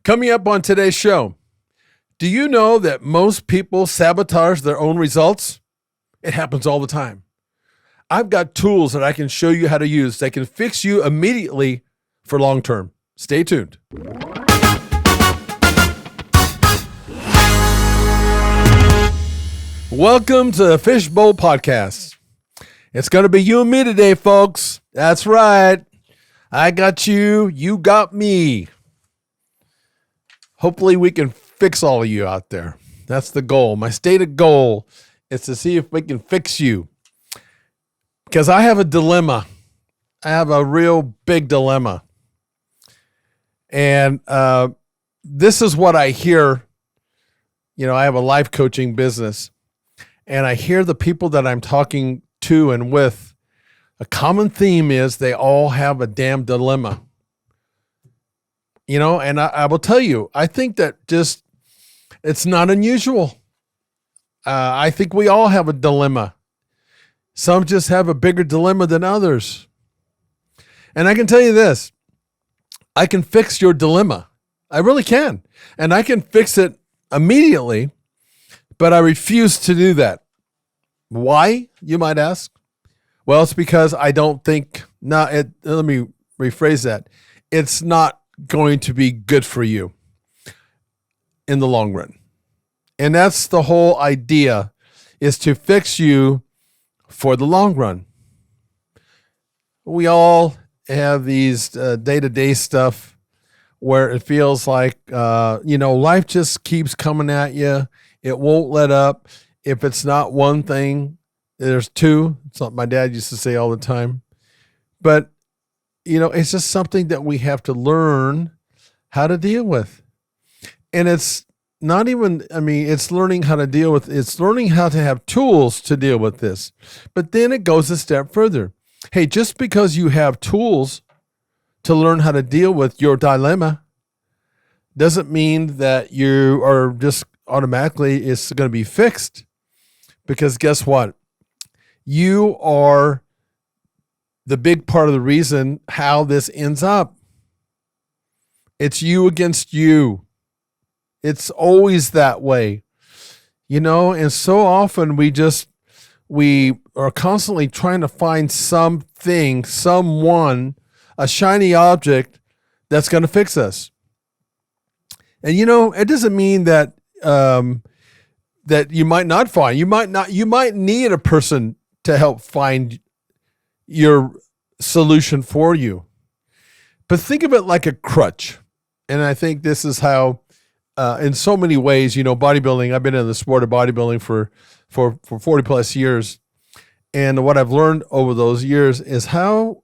Coming up on today's show, do you know that most people sabotage their own results? It happens all the time. I've got tools that I can show you how to use that can fix you immediately for long term. Stay tuned. Welcome to the Fishbowl Podcast. It's going to be you and me today, folks. That's right. I got you. You got me. Hopefully we can fix all of you out there. That's the goal. My stated goal is to see if we can fix you. Because I have a dilemma. I have a real big dilemma. And this is what I hear. You know, I have a life coaching business. And I hear the people that I'm talking to and with, a common theme is they all have a damn dilemma. You know, and I will tell you, I think that just, it's not unusual. I think we all have a dilemma. Some just have a bigger dilemma than others. And I can tell you this, I can fix your dilemma. I really can. And I can fix it immediately, but I refuse to do that. Why, you might ask? Well, it's because I don't think, let me rephrase that. It's not going to be good for you in the long run. And that's the whole idea, is to fix you for the long run. We all have these day-to-day stuff where it feels like, life just keeps coming at you. It won't let up. If it's not one thing, there's two. It's what my dad used to say all the time. But it's just something that we have to learn how to deal with. And it's not even, it's learning how to deal with, it's learning how to have tools to deal with this. But then it goes a step further. Hey, just because you have tools to learn how to deal with your dilemma doesn't mean that you are just automatically, it's going to be fixed. Because guess what? You are the big part of the reason how this ends up. It's you against you. It's always that way, and so often we are constantly trying to find something, someone, a shiny object that's going to fix us. And, it doesn't mean that, that you might not find, you might need a person to help find your solution for you. But think of it like a crutch. And I think this is how, in so many ways, bodybuilding, I've been in the sport of bodybuilding for 40 plus years. And what I've learned over those years is how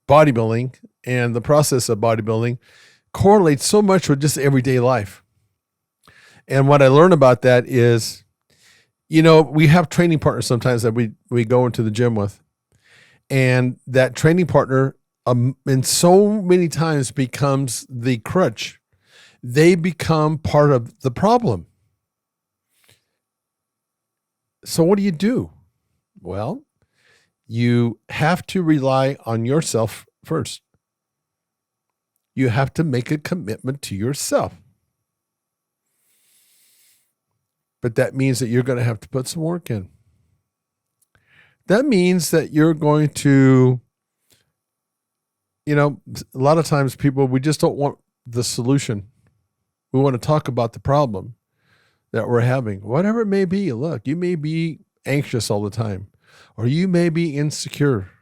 bodybuilding and the process of bodybuilding correlates so much with just everyday life. And what I learned about that is, we have training partners sometimes that we go into the gym with. And that training partner, and so many times becomes the crutch. They become part of the problem. So what do? Well, you have to rely on yourself first. You have to make a commitment to yourself. But that means that you're going to have to put some work in. That means that you're going to, a lot of times people, we just don't want the solution. We want to talk about the problem that we're having, whatever it may be. Look, you may be anxious all the time, or you may be insecure,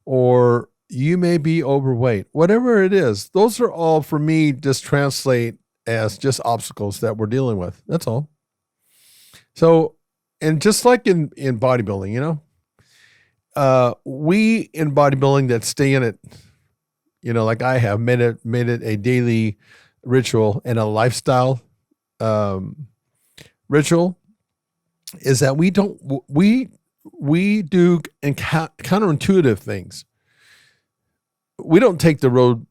or you may be overweight, whatever it is. Those are all, for me, just translate as just obstacles that we're dealing with. That's all. So, and just like in bodybuilding, we in bodybuilding that stay in it, like I have made it a daily ritual and a lifestyle ritual, is that we do counterintuitive things. We don't take the road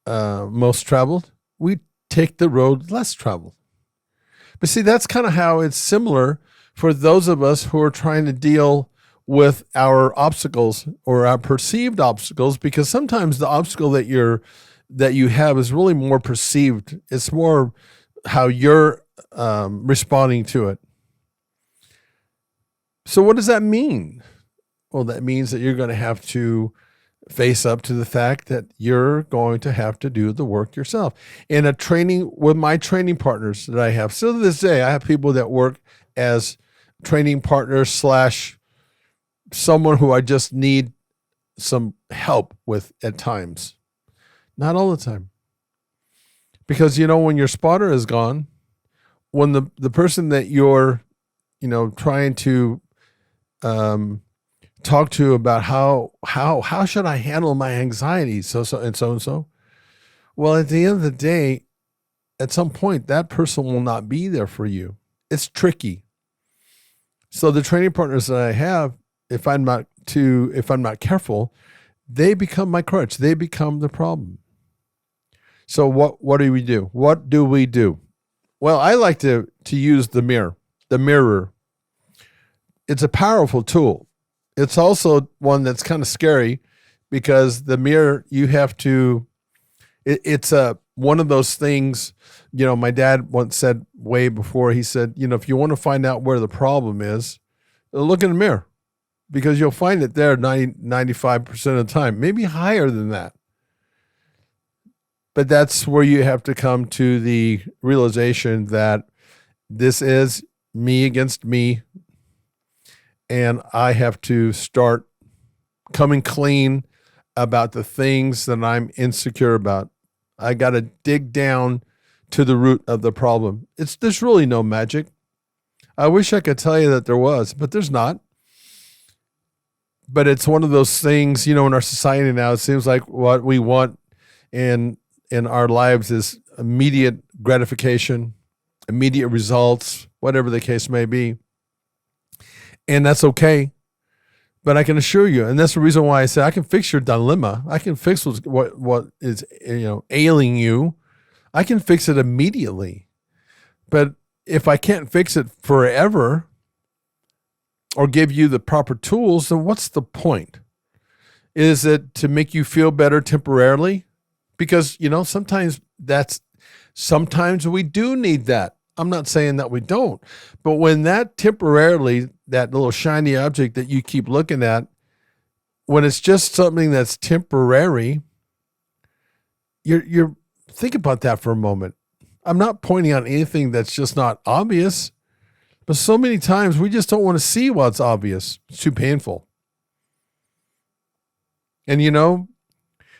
most traveled. We take the road less traveled. But see, that's kind of how it's similar for those of us who are trying to deal with our obstacles or our perceived obstacles, because sometimes the obstacle that you're that you have is really more perceived. It's more how you're responding to it. So what does that mean? Well, that means that you're going to have to face up to the fact that you're going to have to do the work yourself. In a training with my training partners that I have, still to this day, I have people that work as training partners / someone who I just need some help with at times. Not all the time. Because, when your spotter is gone, when the person that you're, trying to talk to about how should I handle my anxiety, so. Well, at the end of the day, at some point, that person will not be there for you. It's tricky. So the training partners that I have, if I'm not careful, they become my crutch. They become the problem. So what do we do? What do we do? Well, I like to use the mirror. The mirror. It's a powerful tool. It's also one that's kind of scary because the mirror, you have to, it's one of those things, my dad once said way before, he said, if you want to find out where the problem is, look in the mirror because you'll find it there 95% of the time, maybe higher than that. But that's where you have to come to the realization that this is me against me. And I have to start coming clean about the things that I'm insecure about. I got to dig down to the root of the problem. There's really no magic. I wish I could tell you that there was, but there's not. But it's one of those things, in our society now, it seems like what we want in our lives is immediate gratification, immediate results, whatever the case may be. And that's okay. But I can assure you, and that's the reason why I say I can fix your dilemma. I can fix what is ailing you. I can fix it immediately. But if I can't fix it forever or give you the proper tools, then what's the point? Is it to make you feel better temporarily? Because, sometimes we do need that. I'm not saying that we don't, but when that temporarily, that little shiny object that you keep looking at, when it's just something that's temporary, you're think about that for a moment. I'm not pointing out anything that's just not obvious, but so many times we just don't want to see what's obvious. It's too painful. And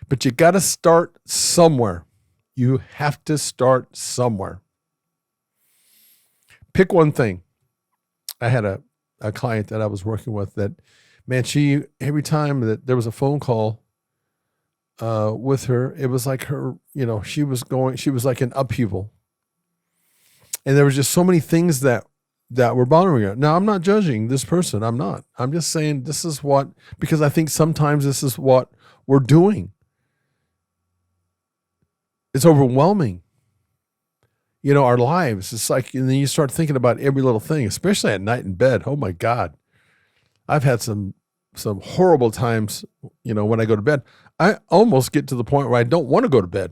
but you got to start somewhere. You have to start somewhere. Pick one thing. I had a client that I was working with that, man, every time that there was a phone call with her, it was like her, she was like an upheaval. And there was just so many things that were bothering her. Now, I'm not judging this person. I'm not. I'm just saying because I think sometimes this is what we're doing. It's overwhelming. Our lives, it's like, and then you start thinking about every little thing, especially at night in bed. Oh my God. I've had some horrible times, when I go to bed. I almost get to the point where I don't want to go to bed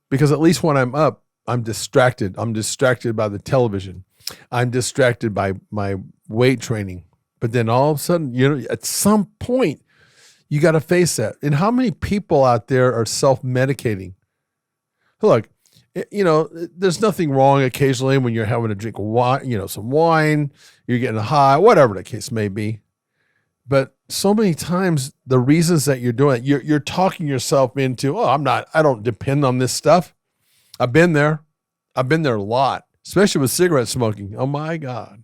because at least when I'm up, I'm distracted. I'm distracted by the television. I'm distracted by my weight training. But then all of a sudden, at some point, you got to face that. And how many people out there are self-medicating? Look, there's nothing wrong occasionally when you're having a drink of wine, some wine, you're getting high, whatever the case may be. But so many times the reasons that you're doing it, you're talking yourself into, I don't depend on this stuff. I've been there a lot, especially with cigarette smoking. Oh my God.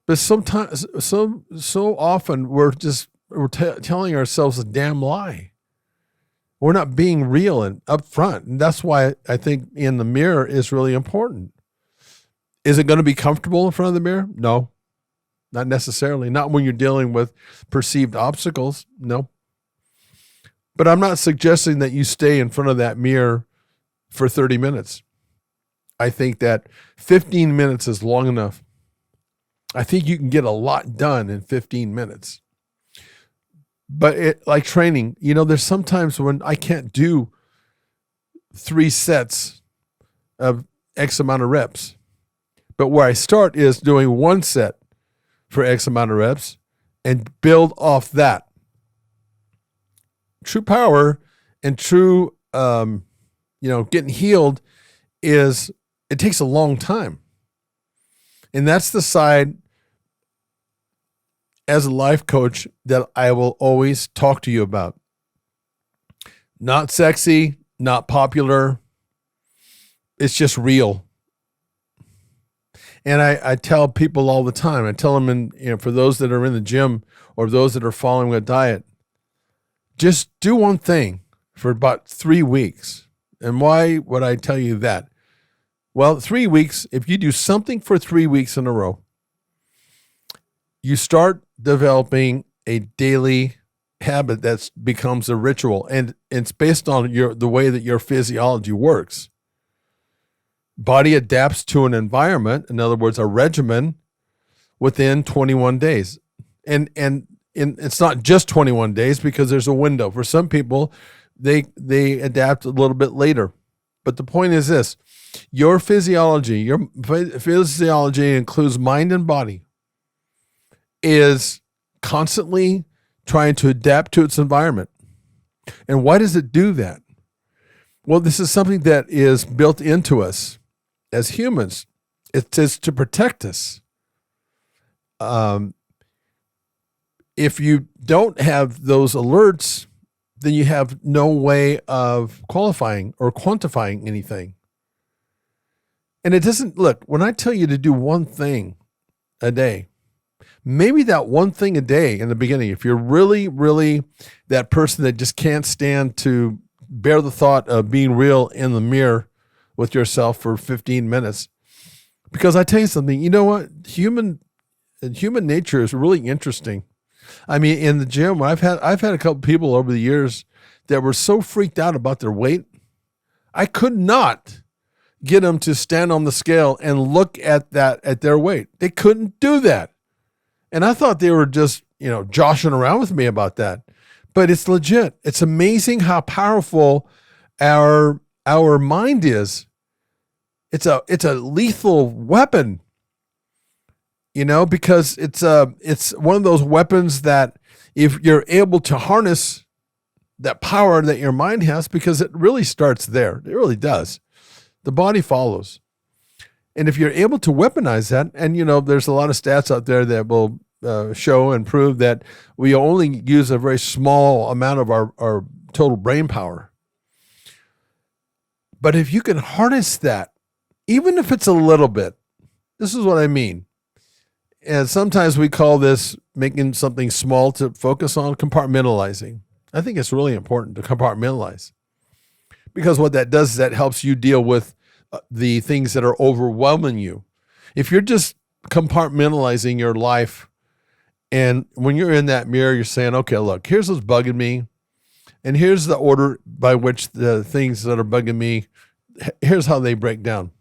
But sometimes, so often we're telling ourselves a damn lie. We're not being real and upfront. And that's why I think in the mirror is really important. Is it going to be comfortable in front of the mirror? No, not necessarily. Not when you're dealing with perceived obstacles. No. But I'm not suggesting that you stay in front of that mirror for 30 minutes. I think that 15 minutes is long enough. I think you can get a lot done in 15 minutes. But like training, there's sometimes when I can't do 3 sets of X amount of reps. But where I start is doing 1 set for X amount of reps and build off that. True power and true, getting healed it takes a long time. And that's the side as a life coach that I will always talk to you about. Not sexy, not popular. It's just real. And I tell people all the time, I tell them, for those that are in the gym or those that are following a diet, just do one thing for about 3 weeks. And why would I tell you that? Well, 3 weeks, if you do something for 3 weeks in a row, you start developing a daily habit that becomes a ritual. And it's based on the way that your physiology works. Body adapts to an environment, in other words, a regimen, within 21 days. And it's not just 21 days because there's a window. For some people, they adapt a little bit later. But the point is this, your physiology includes mind and body, is constantly trying to adapt to its environment. And why does it do that? Well, this is something that is built into us as humans. It is to protect us. If you don't have those alerts, then you have no way of qualifying or quantifying anything. And it doesn't, look, when I tell you to do one thing a day, maybe that one thing a day in the beginning, if you're really, really that person that just can't stand to bear the thought of being real in the mirror with yourself for 15 minutes. Because I tell you something, you know what? Human nature is really interesting. I mean, in the gym, I've had a couple people over the years that were so freaked out about their weight. I could not get them to stand on the scale and look at their weight. They couldn't do that. And I thought they were just, joshing around with me about that. But it's legit. It's amazing how powerful our mind is. It's a lethal weapon, because it's one of those weapons that if you're able to harness that power that your mind has, because it really starts there. It really does. The body follows. And if you're able to weaponize that, and there's a lot of stats out there that will show and prove that we only use a very small amount of our total brain power. But if you can harness that, even if it's a little bit, this is what I mean. And sometimes we call this making something small to focus on, compartmentalizing. I think it's really important to compartmentalize, because what that does is that helps you deal with the things that are overwhelming you. If you're just compartmentalizing your life, and when you're in that mirror, you're saying, okay, look, here's what's bugging me, and here's the order by which the things that are bugging me, here's how they break down.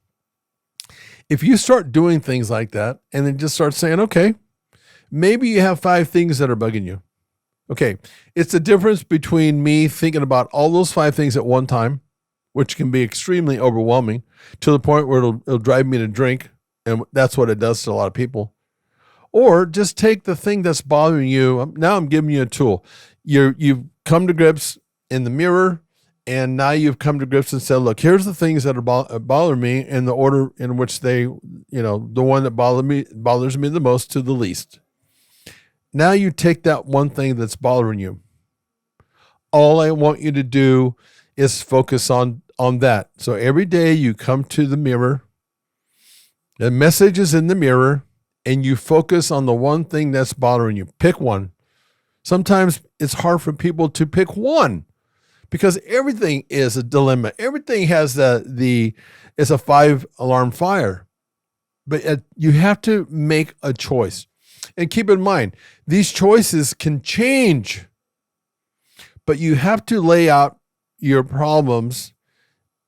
If you start doing things like that and then just start saying, okay, maybe you have 5 things that are bugging you. Okay, it's the difference between me thinking about all those 5 things at one time, which can be extremely overwhelming to the point where it'll drive me to drink, and that's what it does to a lot of people. Or just take the thing that's bothering you. Now I'm giving you a tool. You've come to grips in the mirror, and now you've come to grips and said, look, here's the things that are bother me in the order in which they, the one that bothers me the most to the least. Now you take that one thing that's bothering you. All I want you to do is focus on that. So every day you come to the mirror, the message is in the mirror, and you focus on the one thing that's bothering you. Pick one. Sometimes it's hard for people to pick one, because everything is a dilemma. Everything has it's a 5-alarm fire. But you have to make a choice. And keep in mind, these choices can change. But you have to lay out your problems.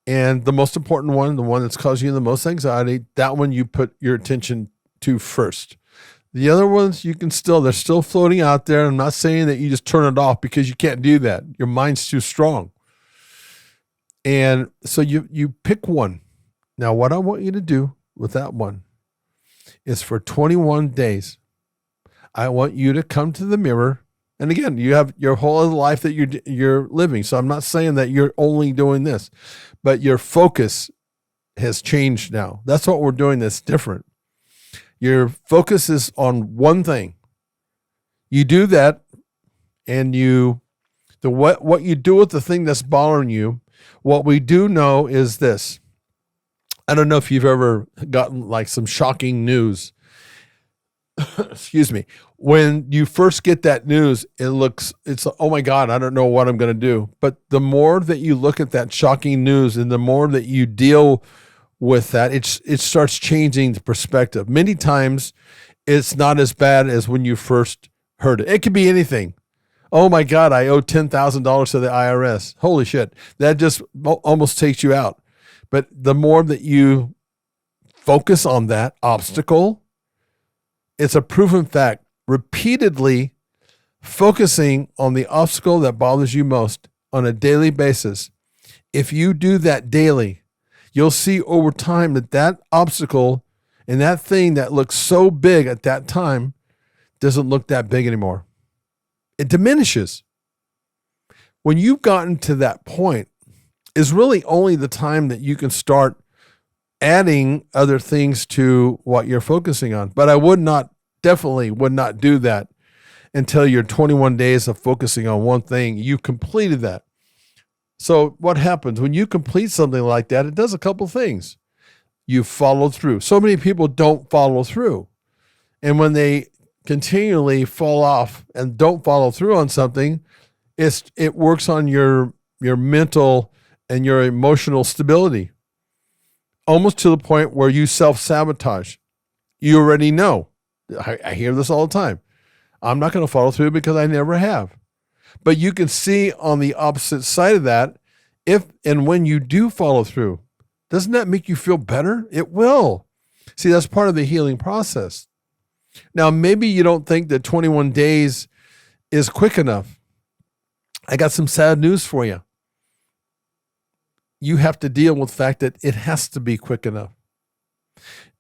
And the most important one, the one that's causing you the most anxiety, that one you put your attention to first. The other ones, they're still floating out there. I'm not saying that you just turn it off, because you can't do that. Your mind's too strong. And so you pick one. Now, what I want you to do with that one is, for 21 days, I want you to come to the mirror. And again, you have your whole other life that you're living. So I'm not saying that you're only doing this, but your focus has changed now. That's what we're doing that's different. Your focus is on one thing. You do that, and what you do with the thing that's bothering you, what we do know is this. I don't know if you've ever gotten like some shocking news. Excuse me. When you first get that news, it's, oh my God, I don't know what I'm going to do. But the more that you look at that shocking news, and the more that you deal with that, it starts changing the perspective. Many times it's not as bad as when you first heard it. It could be anything. Oh my God, I owe $10,000 to the IRS. Holy shit. That just almost takes you out. But the more that you focus on that obstacle, it's a proven fact. Repeatedly focusing on the obstacle that bothers you most on a daily basis. If you do that daily, you'll see over time that obstacle and that thing that looks so big at that time doesn't look that big anymore. It diminishes. When you've gotten to that point, is really only the time that you can start adding other things to what you're focusing on. But I definitely would not do that until your 21 days of focusing on one thing. You've completed that. So what happens when you complete something like that? It does a couple things. You follow through. So many people don't follow through. And when they continually fall off and don't follow through on something, it works on your mental and your emotional stability, almost to the point where you self-sabotage. You already know. I hear this all the time. I'm not going to follow through because I never have. But you can see on the opposite side of that, if and when you do follow through, doesn't that make you feel better? It will. See, that's part of the healing process. Now, maybe you don't think that 21 days is quick enough. I got some sad news for you. You have to deal with the fact that it has to be quick enough.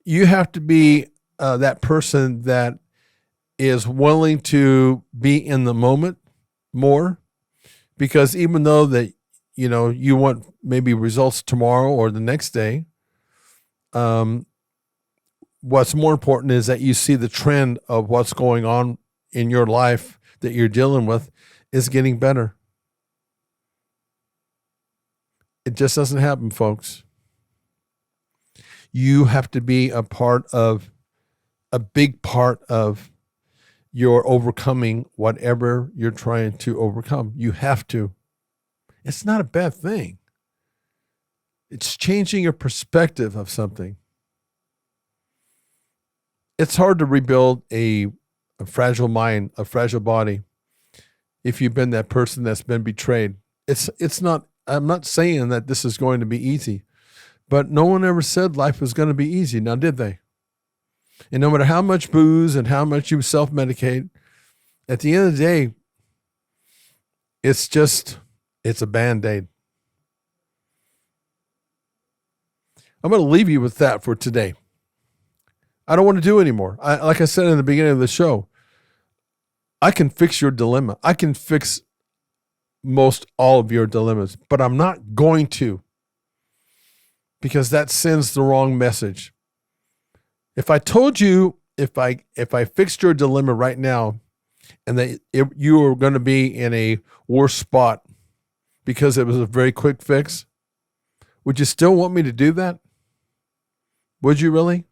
You have to be that person that is willing to be in the moment more, because even though that, you want maybe results tomorrow or the next day, what's more important is that you see the trend of what's going on in your life that you're dealing with is getting better. It just doesn't happen, folks. You have to be a big part of your overcoming whatever you're trying to overcome. You have to. It's not a bad thing. It's changing your perspective of something. It's hard to rebuild a fragile mind, a fragile body, if you've been that person that's been betrayed. It's not. I'm not saying that this is going to be easy, but no one ever said life was going to be easy. Now, did they? And no matter how much booze and how much you self-medicate, at the end of the day, it's a Band-Aid. I'm going to leave you with that for today. I don't want to do anymore. Like I said in the beginning of the show, I can fix your dilemma. I can fix most all of your dilemmas, but I'm not going to, because that sends the wrong message. If I told you, if I fixed your dilemma right now, and that you were going to be in a worse spot because it was a very quick fix, would you still want me to do that? Would you really?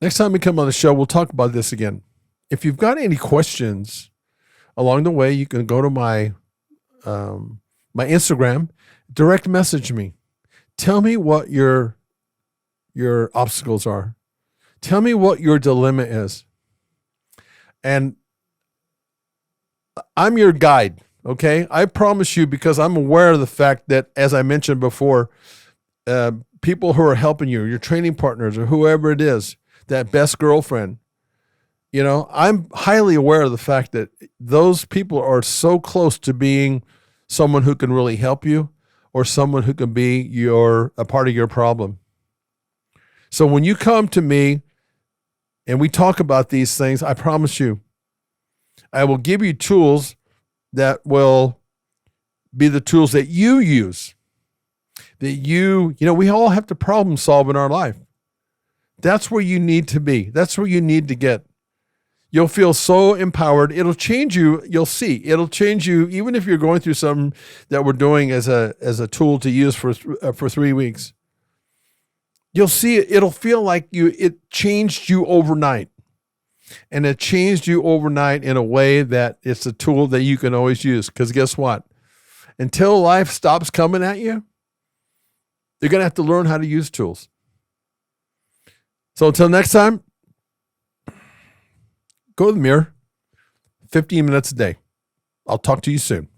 Next time we come on the show, we'll talk about this again. If you've got any questions along the way, you can go to my Instagram, direct message me. Tell me what your obstacles are. Tell me what your dilemma is. And I'm your guide, okay? I promise you, because I'm aware of the fact that, as I mentioned before, people who are helping you, your training partners or whoever it is, that best girlfriend. You know, I'm highly aware of the fact that those people are so close to being someone who can really help you or someone who can be a part of your problem. So when you come to me and we talk about these things, I promise you, I will give you tools that will be the tools that you use, that we all have to problem solve in our life. That's where you need to be. That's where you need to get. You'll feel so empowered. It'll change you. You'll see. It'll change you, even if you're going through something that we're doing as a tool to use for 3 weeks. You'll see it. It'll feel like it changed you overnight. And it changed you overnight in a way that it's a tool that you can always use. Because guess what? Until life stops coming at you, you're going to have to learn how to use tools. So until next time, go to the mirror, 15 minutes a day. I'll talk to you soon.